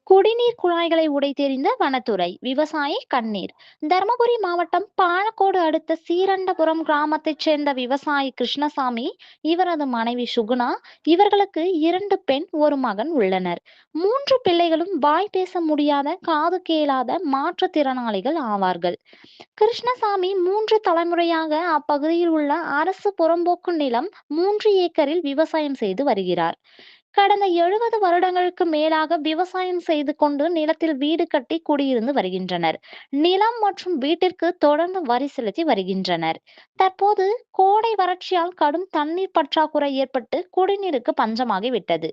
குடிநீர் குழாய்களை உடைத்தெறிந்த வனத்துறை விவசாயி கண்ணீர். தருமபுரி மாவட்டம் பாலக்கோடு அடுத்த சீரண்டபுரம் கிராமத்தைச் சேர்ந்த விவசாயி கிருஷ்ணசாமி, இவரது மனைவி சுகுணா, இவர்களுக்கு 2 பெண், ஒரு மகன் உள்ளனர். 3 பிள்ளைகளும் வாய் பேச முடியாத, காது கேளாத மாற்றுத்திறனாளிகள் ஆவார்கள். கிருஷ்ணசாமி 3 தலைமுறையாக அப்பகுதியில் உள்ள அரசு புறம்போக்கு நிலம் 3 ஏக்கரில் விவசாயம் செய்து வருகிறார். கடந்த 70 வருடங்களுக்கு மேலாக விவசாயம் செய்து கொண்டு நிலத்தில் வீடு கட்டி குடியிருந்து வருகின்றனர். நிலம் மற்றும் வீட்டிற்கு தொடர்ந்து வரி செலுத்தி வருகின்றனர். தற்போது கோடை வறட்சியால் கடும் தண்ணீர் பற்றாக்குறை ஏற்பட்டு குடிநீருக்கு பஞ்சமாகிவிட்டது.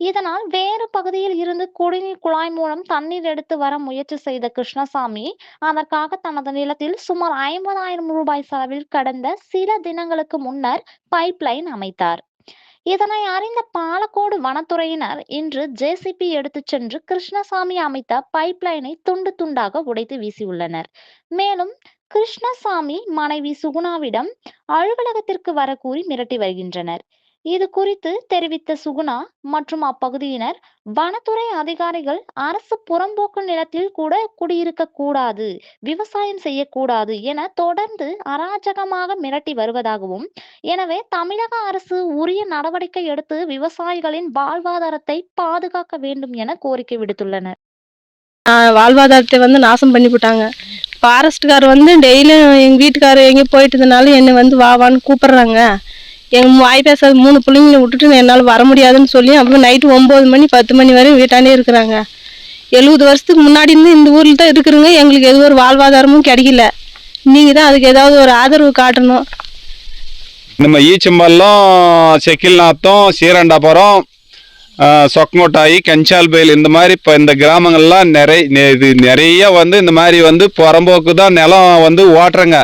இதனால் வேறு பகுதியில் இருந்து குடிநீர் குழாய் மூலம் தண்ணீர் எடுத்து வர முயற்சி செய்த கிருஷ்ணசாமி, அதற்காக தனது நிலத்தில் சுமார் 50,000 ரூபாய் செலவில் கடந்த சில தினங்களுக்கு முன்னர் பைப் லைன் அமைத்தார். இதனை அறிந்த பாலக்கோடு வனத்துறையினர் இன்று ஜேசிபி எடுத்துச் சென்று கிருஷ்ணசாமி அமைத்த பைப் லைனை துண்டு துண்டாக உடைத்து வீசியுள்ளனர். மேலும் கிருஷ்ணசாமி மனைவி சுகுணாவிடம் அலுவலகத்திற்கு வர கூறி மிரட்டி வருகின்றனர். இது குறித்து தெரிவித்த சுகுணா மற்றும் அப்பகுதியினர், வனத்துறை அதிகாரிகள் அரசு புறம்போக்கு நிலத்தில் கூட குடியிருக்க கூடாது, விவசாயம் செய்யக்கூடாது என தொடர்ந்து அராஜகமாக மிரட்டி வருவதாகவும், எனவே தமிழக அரசு உரிய நடவடிக்கை எடுத்து விவசாயிகளின் வாழ்வாதாரத்தை பாதுகாக்க வேண்டும் என கோரிக்கை விடுத்துள்ளனர். வாழ்வாதாரத்தை நாசம் பண்ணி போட்டாங்க. ஃபாரஸ்ட்கார் டெய்லியும் எங்கள் வீட்டுக்காரர் எங்கே போயிட்டதுனால என்னை வான்னு கூப்பிட்றாங்க. எங்கள் வாய் பேசாத 3 பிள்ளைங்களை விட்டுட்டு என்னால் வர முடியாதுன்னு சொல்லி அப்புறம் நைட்டு 9 மணி 10 மணி வரையும் வீட்டாண்டே இருக்கிறாங்க. 70 வருஷத்துக்கு முன்னாடி இருந்து இந்த ஊரில் தான் இருக்கிறோங்க. எங்களுக்கு எதுவும் ஒரு வாழ்வாதாரமும் கிடைக்கல. நீங்கள் தான் அதுக்கு ஏதாவது ஒரு ஆதரவு காட்டணும். நம்ம ஈச்சம்பள்ளம், செக்கில்நாத்தம், சீரண்டாபுரம், சொக்கங்கோட்டாயி, கஞ்சால்பயில் இந்த மாதிரி இப்போ இந்த கிராமங்கள்லாம் நிறைய இந்த மாதிரி புறம்போக்கு தான் நிலம் ஓட்டுறங்க.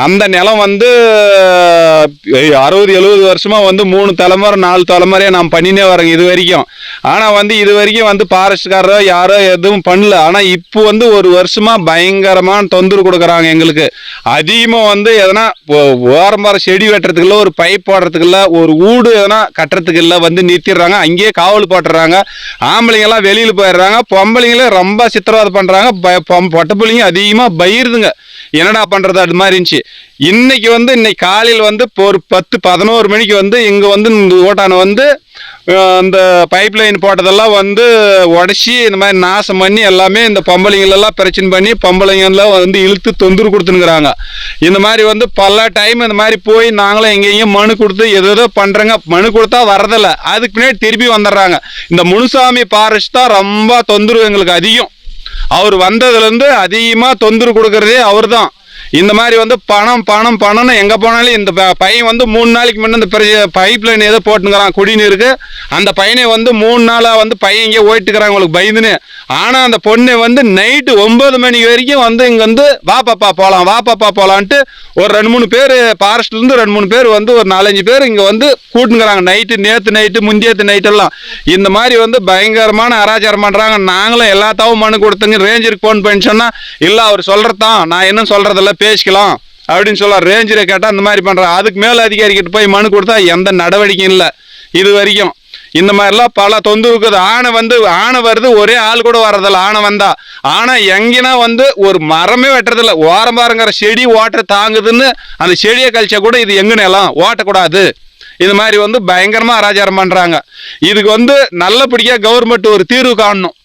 அந்த நிலம் 60-70 வருஷமா 3 தலைமுறை 4 தலைமுறையாக நாம் பண்ணினே வரோங்க இது வரைக்கும். ஆனால் இது வரைக்கும் ஃபாரஸ்ட்காரரோ யாரோ எதுவும் பண்ணல. ஆனால் இப்போ ஒரு வருஷமா பயங்கரமான தொந்தரவு கொடுக்குறாங்க எங்களுக்கு. அதிகமாக எதனா ஓரம்பர செடி வெட்டுறதுக்கு இல்லை, ஒரு பைப் போடுறதுக்கு, ஒரு வீடு எதனா கட்டுறதுக்கு இல்லை நிறுத்திடுறாங்க. அங்கேயே காவல் போட்டுறாங்க. ஆம்பளைங்கெல்லாம் வெளியில் போயிடுறாங்க. பொம்பளைங்களே ரொம்ப சித்திரவதை பண்ணுறாங்க. பொட்டை பிள்ளைங்க அதிகமாக பயிருதுங்க. என்னடா பண்ணுறது அது மாதிரி இருந்துச்சு. இன்னைக்கு இன்னைக்கு காலையில் ஒரு 10-11 மணிக்கு இங்கே இந்த ஓட்டான இந்த பைப் லைன் போட்டதெல்லாம் உடச்சி இந்த மாதிரி நாசம் பண்ணி எல்லாமே இந்த பொம்பளைங்களெல்லாம் பிரச்சனை பண்ணி பொம்பளைங்கெல்லாம் இழுத்து தொந்தரவு கொடுத்துனுக்குறாங்க. இந்த மாதிரி பல டைம் இந்த மாதிரி போய் நாங்களும் எங்கேயும் மனு கொடுத்து எதோ பண்ணுறேங்க. மனு கொடுத்தா வரதில்ல. அதுக்கு பின்னாடி திருப்பி வந்துடுறாங்க. இந்த முனுசாமி ஃபாரஸ்ட் தான் ரொம்ப தொந்தரவு எங்களுக்கு அதிகம். அவர் வந்ததுலேருந்து அதிகமாக தொந்தரவு கொடுக்கறதே அவர் தான். இந்த மாதிரி பணம்னு எங்கே போனாலும் இந்த பையன் 3 நாளைக்கு முன்னே இந்த பைப் லைன் ஏதோ போட்டுங்கிறான் குடிநீருக்கு. அந்த பையனை 3 நாளாக பையன் இங்கே ஓயிட்டுக்கிறாங்க உங்களுக்கு பயந்துன்னு. ஆனால் அந்த பொண்ணை நைட்டு 9 மணி வரைக்கும் இங்கே வா பாப்பா போகலான்ட்டு ஒரு 2-3 பேர் ஃபாரஸ்ட்லேருந்து 2-3 பேர் ஒரு 4-5 பேர் இங்கே கூட்டுங்கிறாங்க. நேற்று நைட்டு முந்தியத்து நைட்டெல்லாம் இந்த மாதிரி பயங்கரமான அராஜகம் பண்ணுறாங்க. நாங்களும் எல்லாத்தாவும் மனு கொடுத்துங்க. ரேஞ்சருக்கு ஃபோன் பண்ணி சொன்னால் இல்லை அவர் சொல்கிறதான், நான் என்ன சொல்கிறதில்ல, பேசிக்கலாம் அப்படின்னு சொல்லலாம். ரேஞ்சரை கேட்டால் அந்த மாதிரி பண்ணுறாங்க. அதுக்கு மேலே அதிகாரிக்கிட்ட போய் மனு கொடுத்தா எந்த நடவடிக்கையும் இல்லை இது வரைக்கும். இந்த மாதிரிலாம் பல தொந்தரவுக்குது. ஆனை வருது, ஒரே ஆள் கூட வர்றதில்ல. ஆனை வந்தா ஆனால் எங்கன்னா ஒரு மரமே வெட்டுறதில்ல. ஓரம்பாருங்கிற செடி ஓட்ட தாங்குதுன்னு அந்த செடியை கழிச்சா கூட இது எங்கன்னு எல்லாம் ஓட்டக்கூடாது. இது மாதிரி பயங்கரமாக அராஜகம் பண்ணுறாங்க. இதுக்கு நல்லபடியாக கவர்மெண்ட் ஒரு தீர்வு காணணும்.